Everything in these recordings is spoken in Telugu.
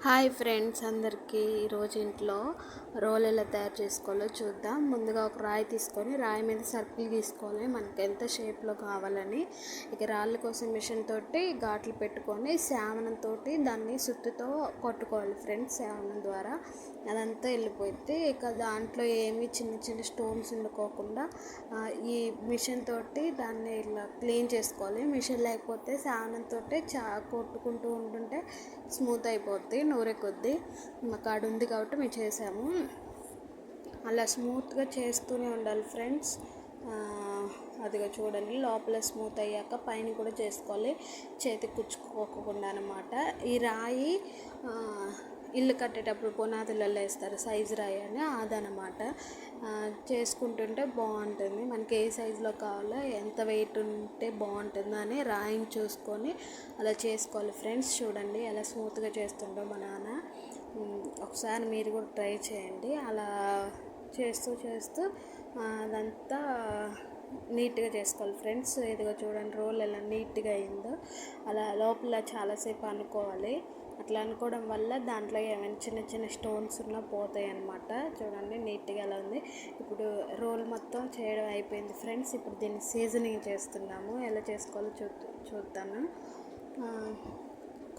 హాయ్ ఫ్రెండ్స్ అందరికీ ఈరోజు ఇంట్లో రోల్ ఎలా తయారు చేసుకోవాలో చూద్దాం. ముందుగా ఒక రాయి తీసుకొని రాయి మీద సర్కిల్ గీసుకోవాలి మనకి ఎంత షేప్లో కావాలని. ఇక రాళ్ళ కోసం మిషన్ తోటి ఘాట్లు పెట్టుకొని శామనంతో దాన్ని సుత్తుతో కొట్టుకోవాలి ఫ్రెండ్స్. శామనం ద్వారా అదంతా వెళ్ళిపోతే ఇక దాంట్లో ఏమి చిన్న చిన్న స్టోన్స్ ఉండుకోకుండా ఈ మిషన్ తోటి దాన్ని ఇలా క్లీన్ చేసుకోవాలి. మిషన్ లేకపోతే శామనంతో కొట్టుకుంటూ ఉంటుంటే స్మూత్ అయిపోద్ది. నూరే కొద్దీ మా కాడ ఉంది కాబట్టి మేము చేసాము. అలా స్మూత్గా చేస్తూనే ఉండాలి ఫ్రెండ్స్. అదిగా చూడండి, లోపల స్మూత్ అయ్యాక పైన కూడా చేసుకోవాలి, చేతికి కుచ్చుకోకుండా అనమాట. ఈ రాయి ఇల్లు కట్టేటప్పుడు పునాదులలో వేస్తారు, సైజు రాయి అని, అదనమాట. చేసుకుంటుంటే బాగుంటుంది. మనకి ఏ సైజులో కావాలో ఎంత వెయిట్ ఉంటే బాగుంటుందో అని రాయిని చూసుకొని అలా చేసుకోవాలి ఫ్రెండ్స్. చూడండి ఎలా స్మూత్గా చేస్తుండో మా నాన్న. ఒకసారి మీరు కూడా ట్రై చేయండి. అలా చేస్తూ చేస్తూ అదంతా నీట్గా చేసుకోవాలి ఫ్రెండ్స్. ఇదిగో చూడండి రోల్ ఎలా నీట్గా అయిందో. అలా లోపల చాలాసేపు అనుకోవాలి. అట్లా అనుకోవడం వల్ల దాంట్లో ఏమైనా చిన్న చిన్న స్టోన్స్ ఉన్నా పోతాయి అన్నమాట. చూడండి నీట్గా ఎలా ఉంది. ఇప్పుడు రోల్ మొత్తం చేయడం అయిపోయింది ఫ్రెండ్స్. ఇప్పుడు దీన్ని సీజనింగ్ చేస్తున్నాము. ఎలా చేసుకోవాలో చూద్దాము.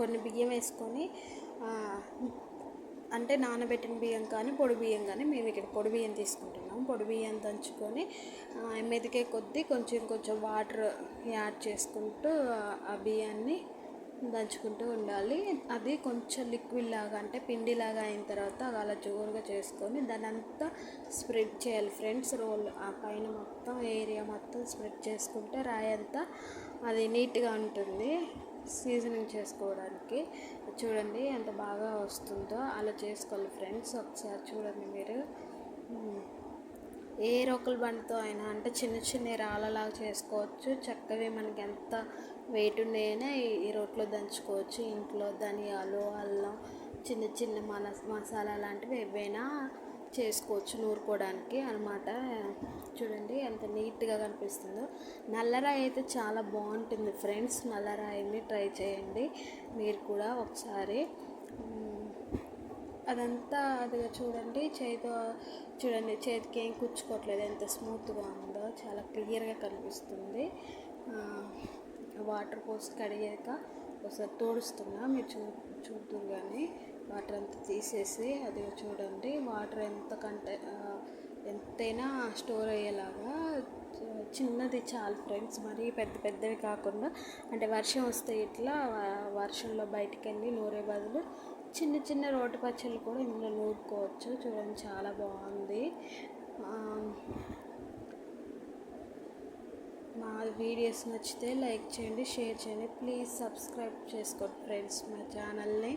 కొన్ని బియ్యం వేసుకొని, అంటే నానబెట్టిన బియ్యం కానీ పొడి బియ్యం కానీ, మేము ఇక్కడ పొడి బియ్యం తీసుకుంటున్నాం. పొడి బియ్యం దంచుకొని మెదికే కొద్దీ కొంచెం కొంచెం వాటర్ యాడ్ చేసుకుంటూ ఆ బియ్యాన్ని దంచుకుంటూ ఉండాలి. అది కొంచెం లిక్విడ్ లాగా, అంటే పిండిలాగా అయిన తర్వాత అలా జోరుగా చేసుకొని దాన్ని అంతా స్ప్రెడ్ చేయాలి ఫ్రెండ్స్. రోల్ ఆ పైన మొత్తం ఏరియా మొత్తం స్ప్రెడ్ చేసుకుంటే రాయి అంతా అది నీట్గా ఉంటుంది సీజనింగ్ చేసుకోవడానికి. చూడండి ఎంత బాగా వస్తుందో. అలా చేసుకోవాలి ఫ్రెండ్స్. ఒకసారి చూడండి మీరు. ఏ రోకల్ బండితో అయినా, అంటే చిన్న చిన్న రాళ్ళలాగా చేసుకోవచ్చు. చక్కగా మనకి ఎంత వెయిట్ ఉన్నాయైనా ఈ రోట్లో దంచుకోవచ్చు. ఇంట్లో ధనియాలు, అల్లం, చిన్న చిన్న మసాలా లాంటివి ఏవైనా చేసుకోవచ్చు నూరుకోవడానికి అనమాట. చూడండి ఎంత నీట్గా కనిపిస్తుందో. నల్లరాయి అయితే చాలా బాగుంటుంది ఫ్రెండ్స్. నల్లరాయిని ట్రై చేయండి మీరు కూడా ఒకసారి. అదంతా అదిగా చూడండి, చూడండి చేతికి ఏం కుచ్చుకోవట్లేదు, ఎంత స్మూత్గా ఉందో, చాలా క్లియర్గా కనిపిస్తుంది. వాటర్ పోసి కడిగాక ఒకసారి తోడుస్తున్నా, మీరు చూద్దురు కానీ వాటర్ అంతా తీసేసి. అది చూడండి వాటర్ ఎంతైనా స్టోర్ అయ్యేలాగా చిన్నది చాలు ఫ్రెండ్స్. మరీ పెద్ద పెద్దవి కాకుండా, అంటే వర్షం వస్తే ఇట్లా వర్షంలో బయటికి వెళ్ళి నూరే బదులు చిన్న చిన్న రోటి పచ్చళ్ళు కూడా ఇందులో నూరుకోవచ్చు. చూడండి చాలా బాగుంది. మా వీడియోస్ నచ్చితే లైక్ చేయండి, షేర్ చేయండి. ప్లీజ్ సబ్స్క్రైబ్ చేసుకోండి ఫ్రెండ్స్ మా ఛానల్ని.